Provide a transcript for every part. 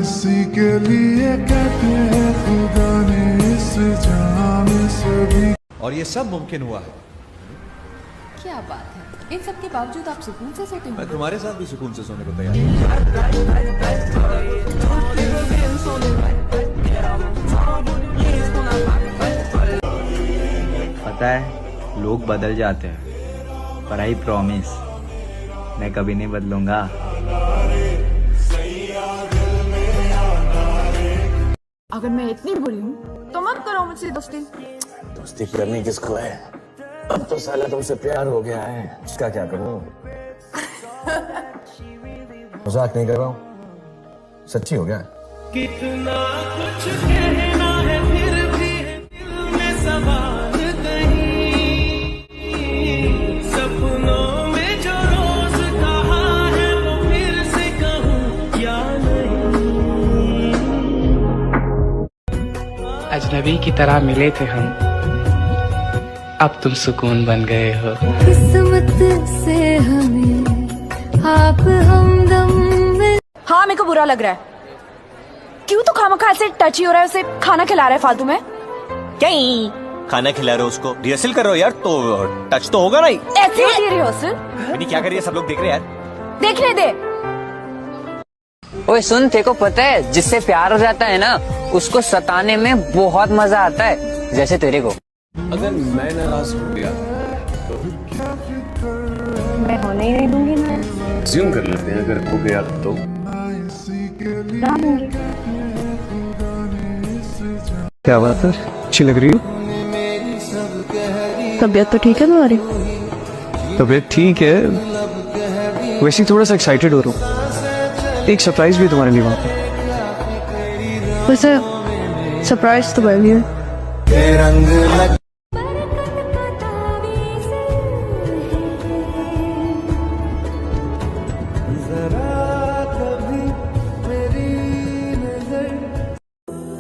इसी के लिए कहते हैं खुदा ने इस जहां में सभी। और ये सब मुमकिन हुआ है। क्या बात है, इन सब के बावजूद आप सुकून से सोते हो? मैं तुम्हारे साथ भी सुकून से सोने को तैयार हूं। पता है, लोग बदल जाते हैं, पर आई प्रॉमिस मैं कभी नहीं बदलूंगा। अगर मैं इतनी बुरी हूँ तो मत करो मुझसे दोस्ती। दोस्ती करनी किसको है? अब तो साला तुमसे प्यार हो गया है, इसका क्या करूं? मजाक नहीं कर रहा हूं, सच्ची हो गया। कितना कुछ कहना है फिर भी दिल में सवाल कहीं, सपनों में जो रोज कहा है वो फिर से कहूं या नहीं। अजनबी की तरह मिले थे हम, अब तुम सुकून बन गए हो। किस्मत से हमें आप हमदम। हाँ मेरे को बुरा लग रहा है। क्यों तो खामखा से टची हो रहा है, उसे खाना खिला रहा है फालतू में। क्या खाना खिला रहे हो उसको? रिहर्सल कर रहे हो यार, तो टच तो होगा नहीं। ऐसी होती है रिहर्सल? क्या कर रही है, सब लोग देख रहे हैं यार। देखने दे। ओए सुन, तेरे को पता है जिससे प्यार हो जाता है ना, उसको सताने में बहुत मजा आता है, जैसे तेरे को। अगर मैं नाराज हो गया तो मैं होने ही नहीं दूंगी ना। ज्यूम कर लेते हैं, अगर हो गया तो क्या बात है, अच्छी लग रही हो। तबीयत तो ठीक है तुम्हारी? तबीयत ठीक है, वैसे ही थोड़ा सा एक्साइटेड हो रहा हूँ। एक सरप्राइज भी है तुम्हारे लिए वहाँ पे। वैसे सरप्राइज तो मैं भी है।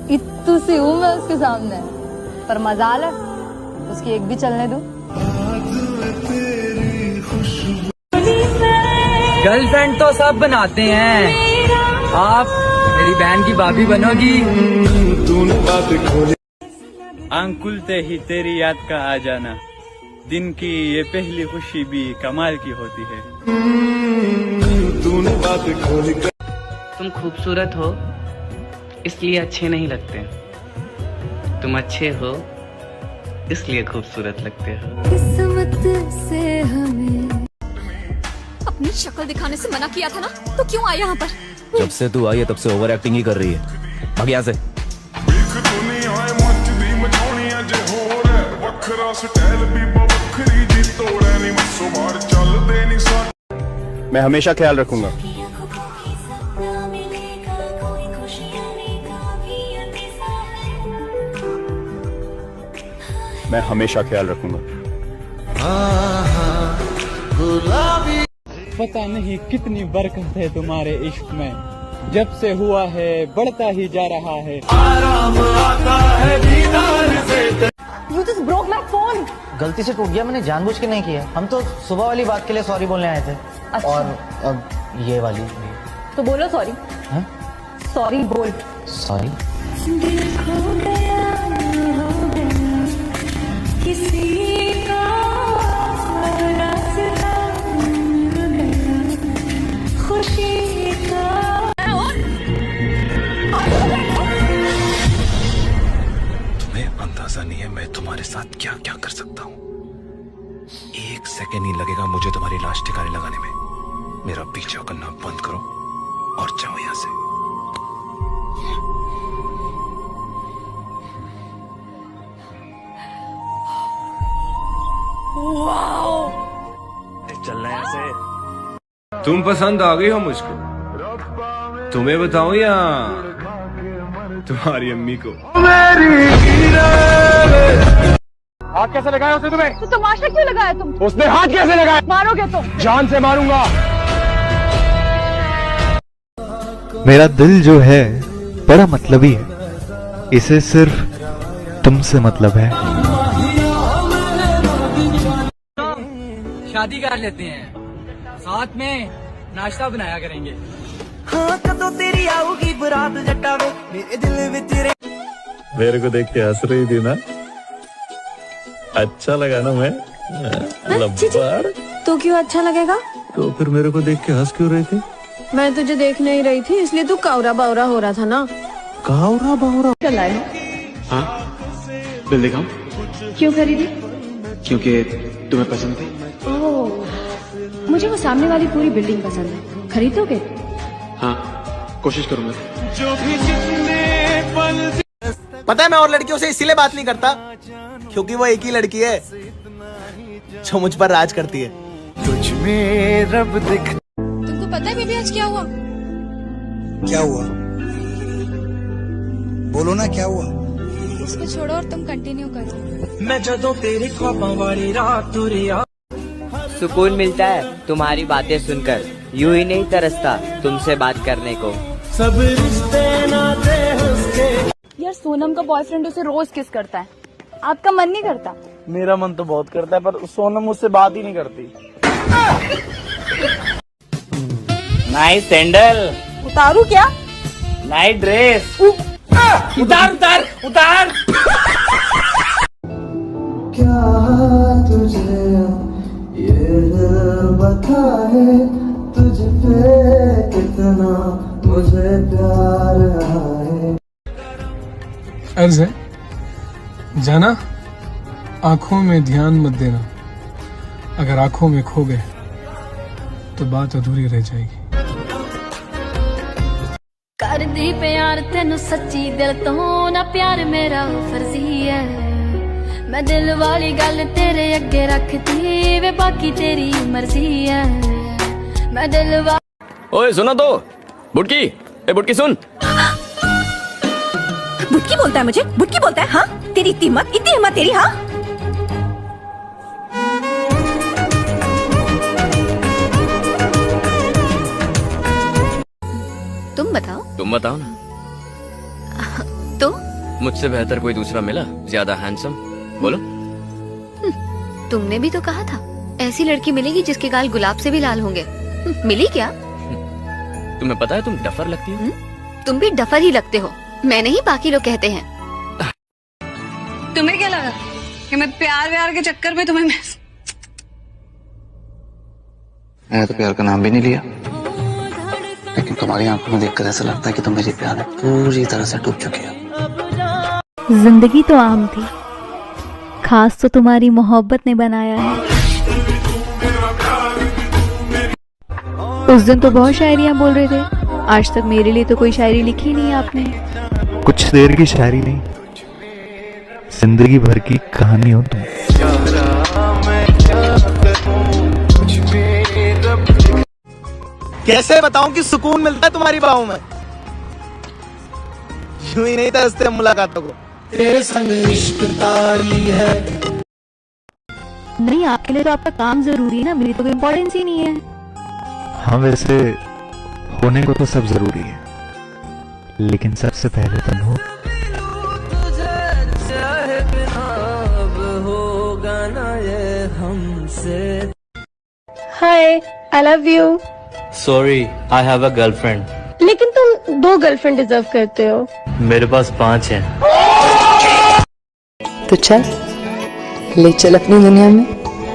इतू सी हूँ मैं उसके सामने, पर मजाल है उसकी एक भी चलने दूं। गर्लफ्रेंड तो सब बनाते हैं, आप मेरी बहन की भाभी बनोगी। अंकुल ते ही तेरी याद का आ जाना, दिन की ये पहली खुशी भी कमाल की होती है। तुम खूबसूरत हो इसलिए अच्छे नहीं लगते, तुम अच्छे हो इसलिए खूबसूरत लगते हो। किस्मत से हमें अपनी शक्ल दिखाने से मना किया था ना, तो क्यों आया यहाँ पर? जब से तू आई है तब से ओवर एक्टिंग ही कर रही है। भाग यहाँ से। मैं हमेशा ख्याल रखूंगा। मैं हमेशा ख्याल रखूंगा। पता नहीं कितनी बरकत है तुम्हारे इश्क में, जब से हुआ है बढ़ता ही जा रहा है। आराम आता है दीदार से। You just broke my phone. गलती से टूट गया, मैंने जानबूझ के नहीं किया। हम तो सुबह वाली बात के लिए सॉरी बोलने आए थे। अच्छा। और अब ये वाली तो बोलो सॉरी। सॉरी बोल। सॉरी। तुम्हें अंदाजा नहीं है मैं तुम्हारे साथ क्या क्या कर सकता हूँ। एक सेकंड नहीं लगेगा मुझे तुम्हारी लाश ठिकाने लगाने में। मेरा पीछा करना बंद करो और जाओ यहाँ से। चलना यहाँ से। तुम पसंद आ गई हो मुझको, तुम्हें बताऊं या तुम्हारी अम्मी को? हाथ कैसे लगाया उसने तुम्हें? तो तमाशा क्यों लगाया तुम? उसने हाथ कैसे लगाया? मारोगे तुम? जान से मारूंगा। मेरा दिल जो है बड़ा मतलबी है, इसे सिर्फ तुमसे मतलब है। शादी कर लेते हैं, साथ में नाश्ता बनाया करेंगे। हाँ कदों तेरी आऊगी बरात जट्टा वे मेरे दिल विच मेरे को देख के हंस रही थी ना, अच्छा लगा ना मैं? लब्बार। तो क्यों अच्छा लगेगा? तो फिर मेरे को देख के हंस क्यों रही थी? मैं तुझे देख नहीं रही थी इसलिए तू कावरा बावरा हो रहा था ना। कावरा बावरा? चलाए हाँ, बिल दिखाओ। क्यों खरीदी? क्योंकि तुम्हें पसंद थी। ओह, मुझे वो सामने वाली पूरी बिल्डिंग पसंद है, खरीदोगे? हाँ, कोशिश करूंगा। जो भी जितने पल पता है मैं और लड़कियों से इसीलिए बात नहीं करता क्योंकि वो एक ही लड़की है जो मुझ पर राज करती है। तुझ में रब दिख। तुमको पता है बेबी आज क्या हुआ? क्या हुआ? बोलो ना क्या हुआ? इसको छोड़ो और तुम कंटिन्यू करो। मैं जदों तेरे ख्वाबां वाली रात तुरिया सुकून मिलता है तुम्हारी बातें सुनकर, यूं ही नहीं तरसता तुमसे बात करने को। सब रिश्ते नाते हंसके। यार सोनम का बॉयफ्रेंड उसे रोज किस करता है, आपका मन नहीं करता? मेरा मन तो बहुत करता है पर सोनम मुझसे बात ही नहीं करती। Nice sandal. उतारू क्या? Nice dress. उतार उतार उतार। क्या तुझे ये दिल बताए तुझ पे कितना मुझे प्यार आए। अर्ज है जाना, आंखों में ध्यान मत देना, अगर आंखों में खो गए तो बात अधूरी रह जाएगी। कर दी प्यार तेनू सच्ची दिल तो ना, प्यार मेरा फर्जी है। मैं दिल वाली गल तेरे अगे रखती वे, बाकी तेरी मर्जी है। मैं दिल ओए सुनो तो, बुटकी, ए बुटकी सुन। बुटकी बोलता है मुझे? बुटकी बोलता है? हाँ, तेरी इतनी हिम्मत तेरी? हाँ, तुम बताओ ना। तो मुझसे बेहतर कोई दूसरा मिला, ज्यादा हैंडसम? बोलो। तुमने भी तो कहा था ऐसी लड़की मिलेगी जिसके गाल गुलाब से भी लाल होंगे। मिली क्या? तुम्हें पता है तुम डफर लगती हो। तुम भी डफर ही लगते हो, मैं नहीं बाकी लोग कहते हैं। तुम्हें क्या लगा कि मैं प्यार व्यार के चक्कर में तुम्हें मैंने तो प्यार का नाम भी नहीं लिया, लेकिन तुम्हारी आंखों में देखकर ऐसा लगता है कि तुम मेरे प्यार में पूरी तरह से डूब चुकी हो। जिंदगी तो आम थी, खास तो तुम्हारी मोहब्बत ने बनाया है। उस दिन तो बहुत शायरियां बोल रहे थे, आज तक मेरे लिए तो कोई शायरी लिखी नहीं आपने। कुछ देर की शायरी नहीं, जिंदगी भर की कहानी हो तुम। कैसे बताऊं कि सुकून मिलता है तुम्हारी बाहों में? यूं ही नहीं तरसते मुलाकातों को। तेरे संग इश्क तारी है। नहीं, आपके लिए तो आपका काम जरूरी है ना, मेरी तो कोई इम्पोर्टेंस ही नहीं है। हाँ वैसे होने को तो सब जरूरी है, लेकिन सबसे पहले तुम हो। Hi, I love you. Sorry, I have a girlfriend. लेकिन तुम 2 गर्लफ्रेंड डिजर्व करते हो। मेरे पास 5 हैं। तो चल, ले चल अपनी दुनिया में।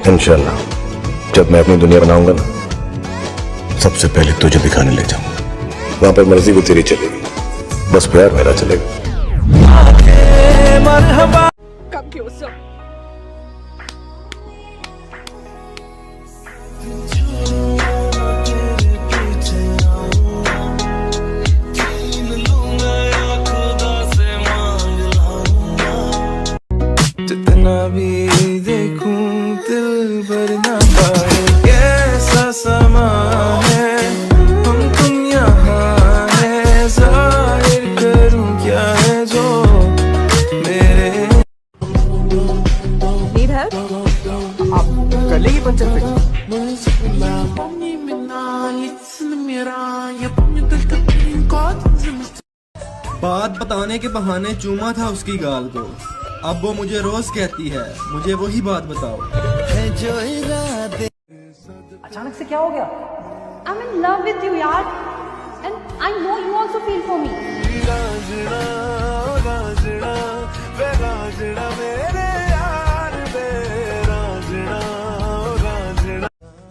इंशाल्लाह जब मैं अपनी दुनिया बनाऊंगा ना, सबसे पहले तुझे दिखाने ले जाऊंगा। वहां पर मर्जी भी तेरी चलेगी, बस प्यार मेरा चलेगा। Come closer. जितना भी देखूं दिल भर ना पाए, कैसा समा है हम तुम यहाँ है, जाहिर करूं क्या है जो मेरे। Need help? आप कर लेगी पंचर फिट? बात बताने के बहाने चूमा था उसकी गाल को, अब वो मुझे रोज कहती है मुझे वही बात बताओ। अचानक से क्या हो गया? I'm in love with you यार, and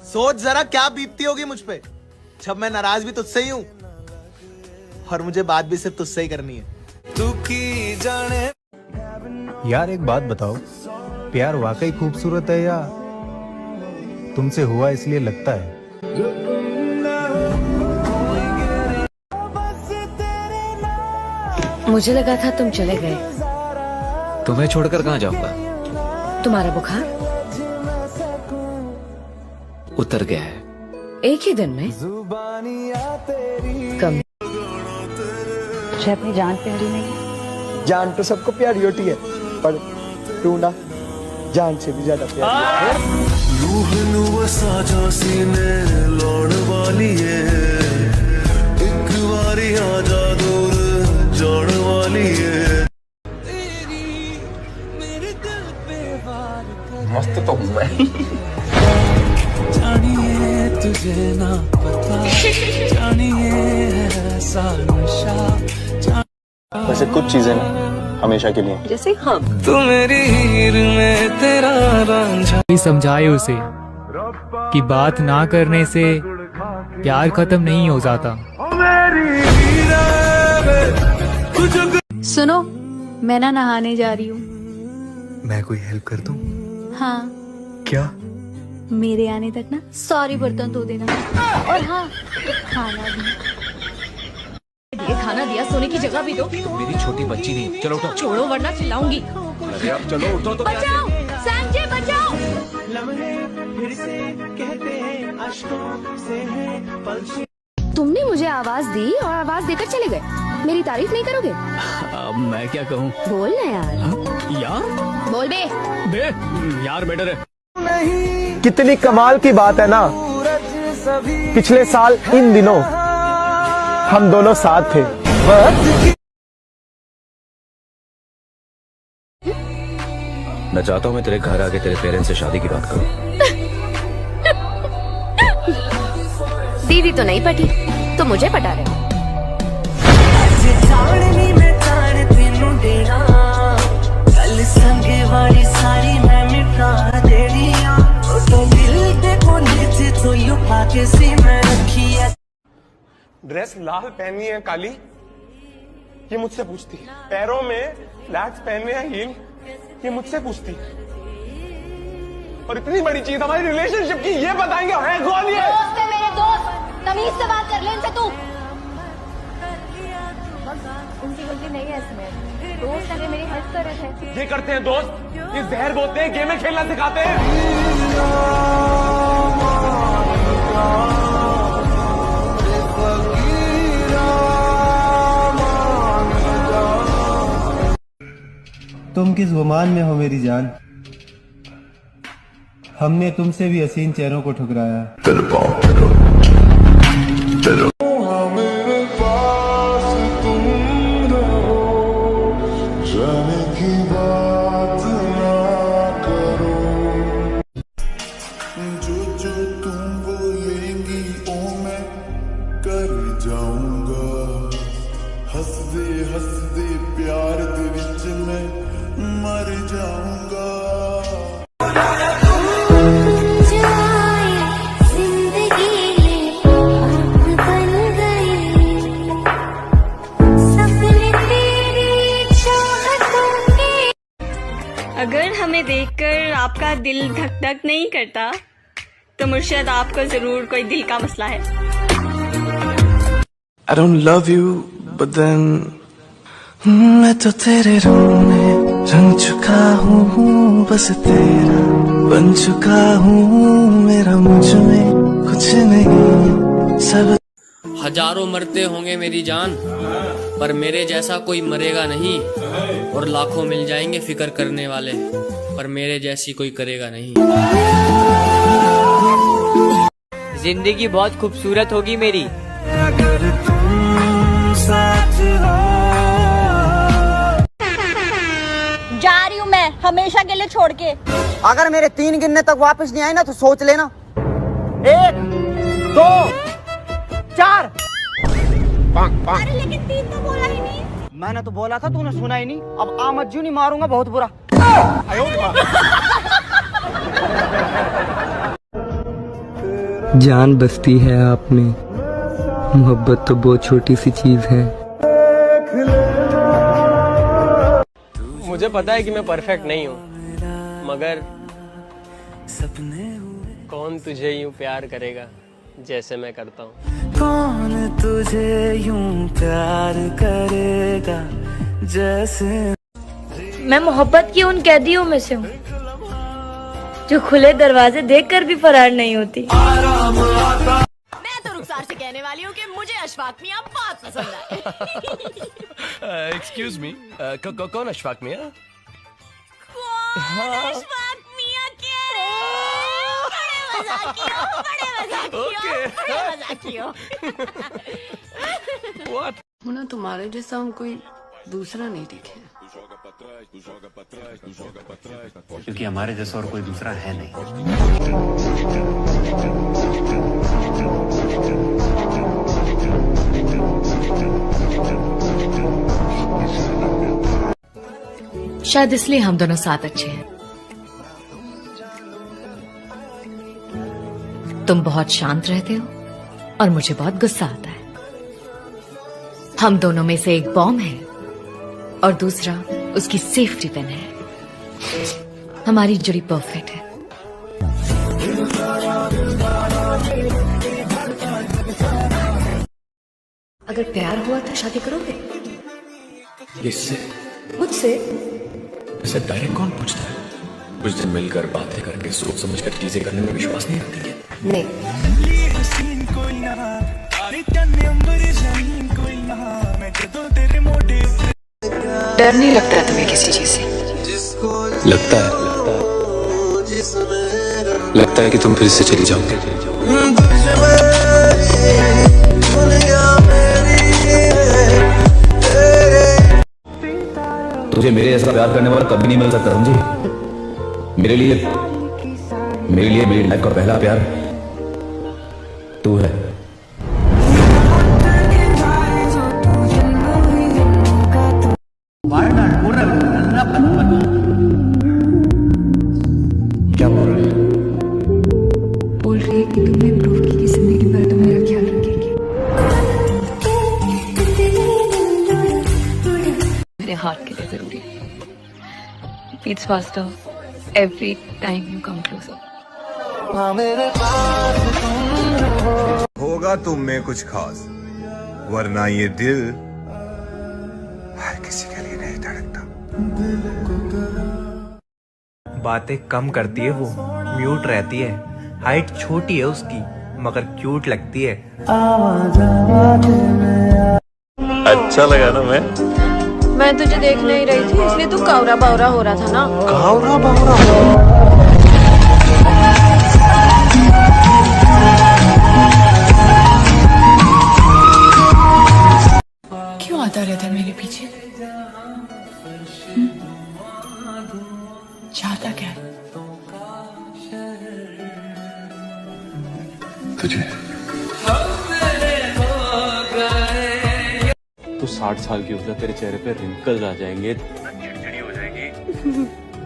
सोच जरा क्या बीतती होगी मुझ पे जब मैं नाराज भी तुझसे ही हूँ और मुझे बात भी सिर्फ तुझसे ही करनी है। तू की जाने। यार एक बात बताओ, प्यार वाकई खूबसूरत है या तुमसे हुआ इसलिए लगता है? मुझे लगा था तुम चले गए। तुम्हें छोड़कर कहाँ जाऊंगा? तुम्हारा बुखार उतर गया है। एक ही दिन में कम। अपनी जान प्यारी नहीं? जान तो सबको प्यारी होती है, पर तू ना जान से भी ज्यादा प्यारी। रूह नू वसा जा सीने लौट वाली है, एक बारी आजा दूर जान वाली है। मस्त तो हूँ मैं। जानिए तुझे ना पता, जानिए ऐसा नशा। वैसे कुछ चीजें ना हमेशा के लिए, जैसे हम। तू मेरी हीर में तेरा रांझा। समझाए उसे कि बात ना करने से प्यार खत्म नहीं हो जाता। सुनो, मैं ना नहाने जा रही हूँ। मैं कोई हेल्प कर दूं? हाँ, क्या? मेरे आने तक ना सॉरी बर्तन धो देना, और हाँ खाना भी। ये खाना दिया, सोने की जगह भी दो। मेरी छोटी बच्ची नहीं, चलो उठो। छोड़ो वरना चिल्लाऊंगी। अरे अब चलो उठो तो। बचाओ संजय, बचाओ। फिर से कहते हैं अश्कों से है पलशे। तुमने मुझे आवाज दी और आवाज देकर चले गए। मेरी तारीफ नहीं करोगे? अब मैं क्या कहूँ? बोल ना यार। यार बोल बे। बे यार बेटर है। कितनी कमाल की बात है ना, पिछले साल इन दिनों हम दोनों साथ थे। मैं चाहता हूँ मैं तेरे घर आके तेरे पेरेंट्स से शादी की बात करूँ। दीदी तो नहीं पटी, तो मुझे पटा रहे। ड्रेस लाल पहनी है काली, ये मुझसे पूछती। पैरों में फ्लैट्स पहने हैं हील, ये मुझसे पूछती। और इतनी बड़ी चीज हमारी रिलेशनशिप की, ये बताएंगे है कौन ये? दोस्त है मेरे दोस्त, तमीज से बात कर ले इनसे तू। उनकी गलती नहीं है इसमें। दोस्त अगर मेरी हेल्प कर रहे थे। ये करते हैं दोस्त, ये जहर बोलते हैं, गेम में खेलना सिखाते हैं। तुम किस गुमान में हो मेरी जान, हमने तुमसे भी हसीन चेहरों को ठुकराया। मेरे पास तुम रहो, जाने की बात ना करो। जो तुम बोलेंगी ओ मैं कर जाऊंगा। हंस दे प्यार दे विच मैं मर जाऊंगा। अगर हमें देखकर आपका दिल धक धक नहीं करता तो मुर्शिद आपको जरूर कोई दिल का मसला है। I don't love you, but then मैं तो तेरे रंग में रंग चुका हूँ, बस तेरा बन चुका हूँ। मेरा मुझ में कुछ नहीं सब। हजारों मरते होंगे मेरी जान, पर मेरे जैसा कोई मरेगा नहीं। और लाखों मिल जाएंगे फिक्र करने वाले, पर मेरे जैसी कोई करेगा नहीं। जिंदगी बहुत खूबसूरत होगी मेरी। अगर तुम साथ हो। जा रही हूँ मैं हमेशा के लिए छोड़ के। अगर मेरे 3 गिनने तक वापस नहीं आए ना तो सोच लेना। 1 2 4। अरे लेकिन 3 तो बोला ही नहीं। मैंने तो बोला था, तूने सुना ही नहीं। अब आमद जी नहीं मारूंगा बहुत बुरा। जान बसती है आप में, मोहब्बत तो बहुत छोटी सी चीज है। मुझे पता है कि मैं परफेक्ट नहीं हूँ, मगर कौन तुझे यूं प्यार करेगा जैसे मैं करता हूँ। कौन तुझे यूं प्यार करेगा जैसे। मैं मोहब्बत की उन कैदियों में से हूँ जो खुले दरवाजे देखकर भी फरार नहीं होती। मैं तो रुखसार से कहने वाली हूँ कि मुझे अशफाक मियां बहुत पसंद आए। एक्सक्यूज मी, कौन अशफाक मियां? अशफाक मियां कह रहे हैं? बड़े मजाकियों। मुन्ना, तुम्हारे जैसा हम कोई दूसरा नहीं देखे, क्योंकि हमारे जैसा और कोई दूसरा है नहीं। शायद इसलिए हम दोनों साथ अच्छे हैं। तुम बहुत शांत रहते हो और मुझे बहुत गुस्सा आता है। हम दोनों में से एक बॉम्ब है और दूसरा उसकी सेफ्टी पिन है। हमारी जोड़ी परफेक्ट है। अगर प्यार हुआ तो शादी करोगे? किससे? मुझसे। ऐसे डायरेक्ट कौन पूछता है? कुछ दिन मिलकर बातें करके सोच समझ कर चीजें करने में विश्वास नहीं रखती है। नहीं। डर नहीं लगता तुम्हें किसी चीज से? लगता है कि तुम फिर से चली जाओगे। तुझे मेरे जैसा प्यार करने वाला कभी नहीं मिल सकता, समझी? मेरे लिए मेरी लाइफ का पहला प्यार तू है। क्या बोल रहे हैं? बोल रही है कि तुमने प्रूव की कि जिंदगी भर तुम मेरा ख्याल रखेगी। मेरे हार्ट के लिए जरूरी है। Beats faster every time you come closer. होगा तुम में कुछ खास, वरना ये दिल हर किसी के लिए नहीं धड़कता। बातें कम करती है वो, म्यूट रहती है। हाइट छोटी है उसकी मगर क्यूट लगती है। अच्छा लगा ना? मैं तुझे देख नहीं रही थी इसलिए तू कावरा बावरा हो रहा था ना। कावरा बावरा? क्यों आता रहता है मेरे पीछे? चाहता क्या है? तुझे तू 60 साल की होता, तेरे चेहरे पे रिंकल्स आ जाएंगे, चिड़चिड़ी हो जाएगी,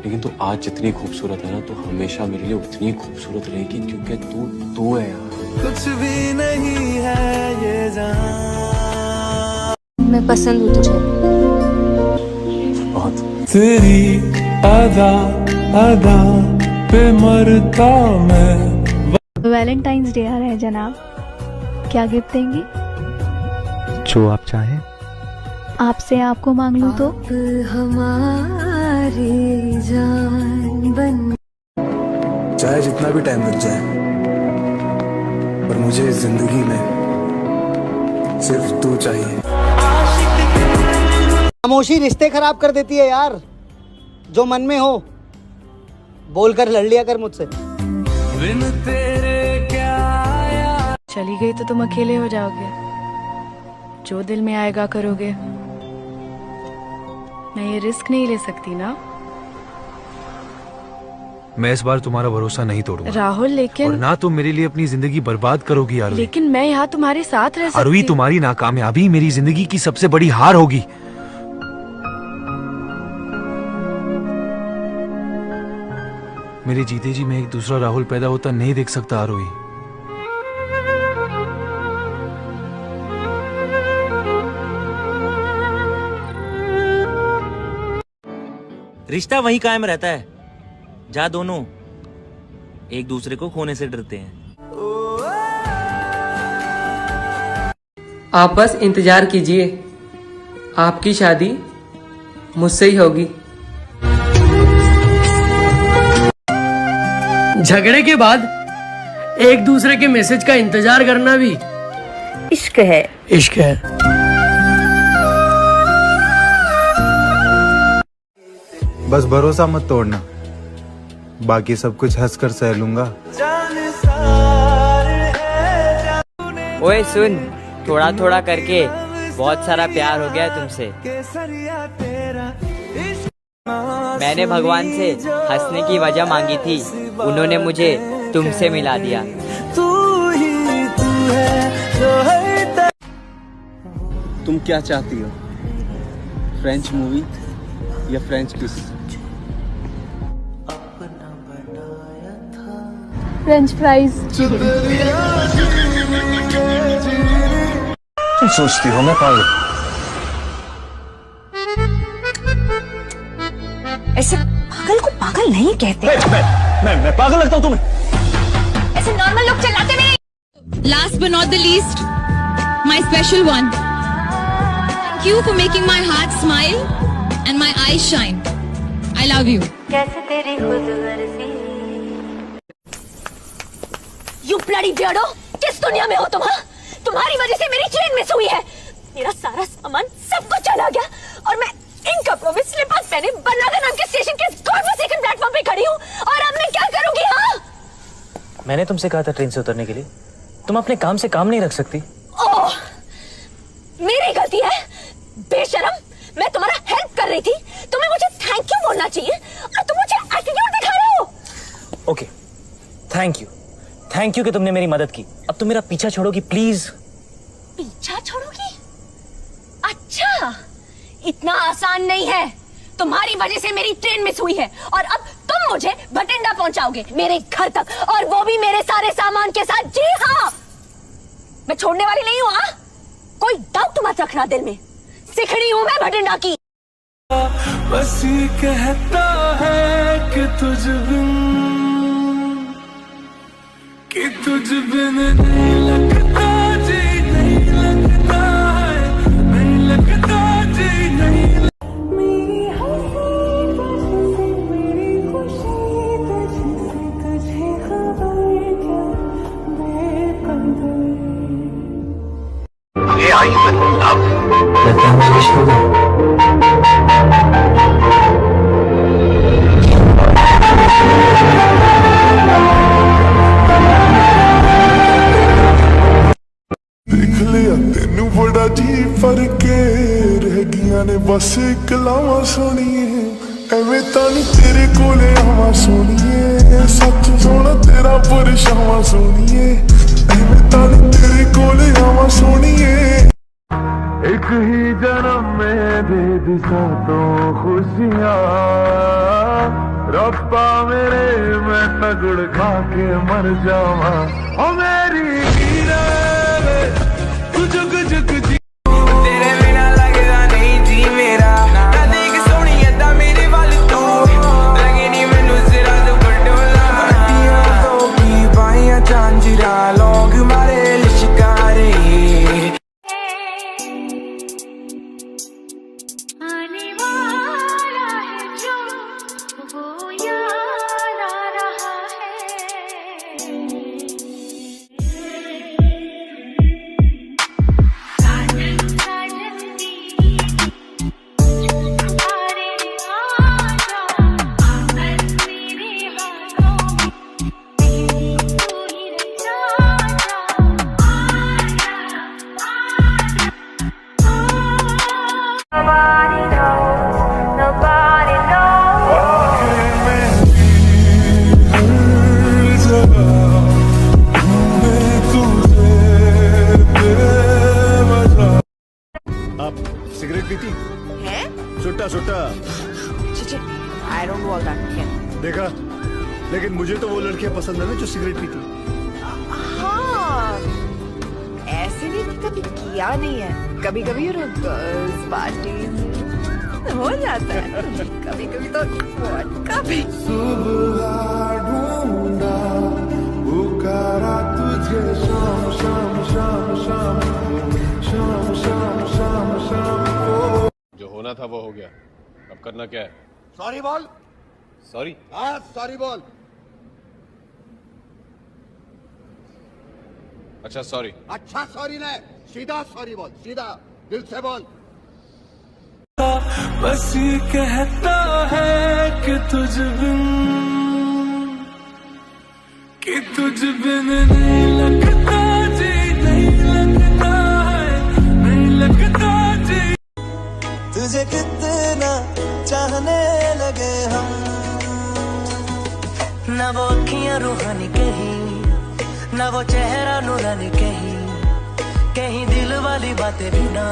लेकिन तू आज जितनी खूबसूरत है ना, तो हमेशा मेरे लिए उतनी खूबसूरत रहेगी, क्योंकि तू है यार। कुछ भी नहीं है ये जान। मैं पसंद हूँ तुझे बहुत। तेरी अदा अदा पे मरता मैं। वैलेंटाइंस डे आ रहा है जनाब, क्या गिफ्ट देंगे? जो आप चाहें। आपसे आपको मांग लूं तो? हमारी जान बन। चाहे जितना भी टाइम लग जाए, पर मुझे इस जिंदगी में सिर्फ तू चाहिए। खामोशी रिश्ते खराब कर देती है यार। जो मन में हो बोलकर लड़ लिया कर मुझसे। बिन तेरे क्या चली गई तो तुम अकेले हो जाओगे, जो दिल में आएगा करोगे। मैं ये रिस्क नहीं ले सकती ना मैं इस बार तुम्हारा भरोसा नहीं तोड़ूंगा राहुल, लेकिन और ना तुम मेरे लिए अपनी जिंदगी बर्बाद करोगी आरुई। लेकिन मैं यहाँ तुम्हारे साथ रह सकती। आरुई, तुम्हारी नाकामयाबी मेरी जिंदगी की सबसे बड़ी हार होगी। मेरे जीते जी मैं एक दूसरा राहुल पैदा होता नहीं देख सकता आरोही। रिश्ता वहीं कायम रहता है जहाँ दोनों एक दूसरे को खोने से डरते हैं। आप बस इंतजार कीजिए, आपकी शादी मुझसे ही होगी। झगड़े के बाद एक दूसरे के मैसेज का इंतजार करना भी इश्क है। इश्क है। बस भरोसा मत तोड़ना, बाकी सब कुछ हंसकर सह लूंगा। ओए सुन, थोड़ा थोड़ा करके बहुत सारा प्यार हो गया तुमसे। मैंने भगवान से हंसने की वजह मांगी थी, उन्होंने मुझे तुमसे मिला दिया। तुम क्या चाहती हो, फ्रेंच मूवी या फ्रेंच किस? French fries. तुम सोचती हो मैं पागल? ऐसे पागल को पागल नहीं कहते। मैं पागल लगता हूँ तुम्हें? ऐसे नॉर्मल लोग चिल्लाते नहीं। Last but not the least, my special one. Thank you for making my heart smile and my eyes shine. I love you. कैसे तेरी खुद गर्जी। You bloody weirdo! किस दुनिया में हो तुम? हाँ? तुम्हारी वजह से मेरी ट्रेन मिस हुई है। मेरा सारा सामान सब कुछ चला गया और मैं इन कपड़ों में स्लीपर्स पहने बनारस नाम के स्टेशन के गॉडफॉरसेकन प्लेटफॉर्म पे खड़ी हूँ और अब मैं क्या करूँगी? हाँ? मैंने तुमसे कहा था ट्रेन से उतरने के लिए, तुम अपने काम से काम नहीं रख सकती। ओह, मेरी गलती है। बेशरम, मैं तुम्हारा हेल्प कर रही थी, तुम्हें मुझे थैंक यू बोलना चाहिए और तुम मुझे एटीट्यूड दिखा रहे हो। ओके, थैंक यू कि तुमने मेरी मदद की। अब तुम मेरा पीछा छोड़ोगी प्लीज? पीछा छोड़ोगी? अच्छा, इतना आसान नहीं है। तुम्हारी वजह से मेरी ट्रेन मिस हुई है और अब तुम मुझे भटिंडा पहुंचाओगे मेरे घर तक, और वो भी मेरे सारे सामान के साथ। जी हाँ, मैं छोड़ने वाली नहीं हूँ। हाँ, कोई डाउट मत रखना दिल में, सिखड़ी हूँ मैं भटिंडा की। बस ये कहता है कि तुझ बिन नहीं लगता जी, नहीं लगता है, नहीं लगता जी, नहीं मेरी हंसी तुझसे, मेरी खुशी तुझसे, तुझे खबर क्या बेकदर। ये आई अब लगता है मुझे इश्क हो गया। देख लिया तेनू बड़ा जी फर्क रह गया ने बस एक लावा सोनिए, एवें तानी तेरे कोले आवा सोनिए, सच सोना तेरा परछावा सोनिए, एवें तानी तेरे कोले आवा सोनिए। एक ही जन्म में दे दिशा तो खुशियाँ, रब्बा मेरे मैं तगड़ खा के मर जावा। ओ मेरी हीरा जुग जुग जी, तेरे बिना लगदा नहीं जी मेरा। ना देख सोनी अदा मेरे वाल तू, लगे नहीं मैनू जरा तो बटोला। तो की बाइयां झांझरा लोग मारे लिशकारे। आने वाला है जो वो याद आ रहा सिगरेट पीती है? सुट्टा सुट्टा। I don't do all that. Yeah. देखा, लेकिन मुझे तो वो लड़कियां पसंद है ना जो सिगरेट पीती। हाँ, ऐसे भी कभी किया नहीं है। कभी कभी गर्ल्स पार्टी हो जाता है, कभी कभी तो वोडका भी। सुबह ढूंढा पुकारा तुझे शाम शाम शाम शाम शाम शाम शाम शाम। जो होना था वो हो गया, अब करना क्या है? सॉरी बोल। सॉरी? हाँ सॉरी बोल। अच्छा सॉरी। अच्छा सॉरी नहीं, सीधा सॉरी बोल, सीधा दिल से बोल। बस ये कहता है कि तुझ बिन नहीं लगता जी, नहीं लगता है, नहीं लगता जी। तुझे कितना चाहने लगे हम, ना वो अखियां रूहानी कहीं, ना वो चेहरा नूरानी कहीं, कहीं दिल वाली बातें भी ना।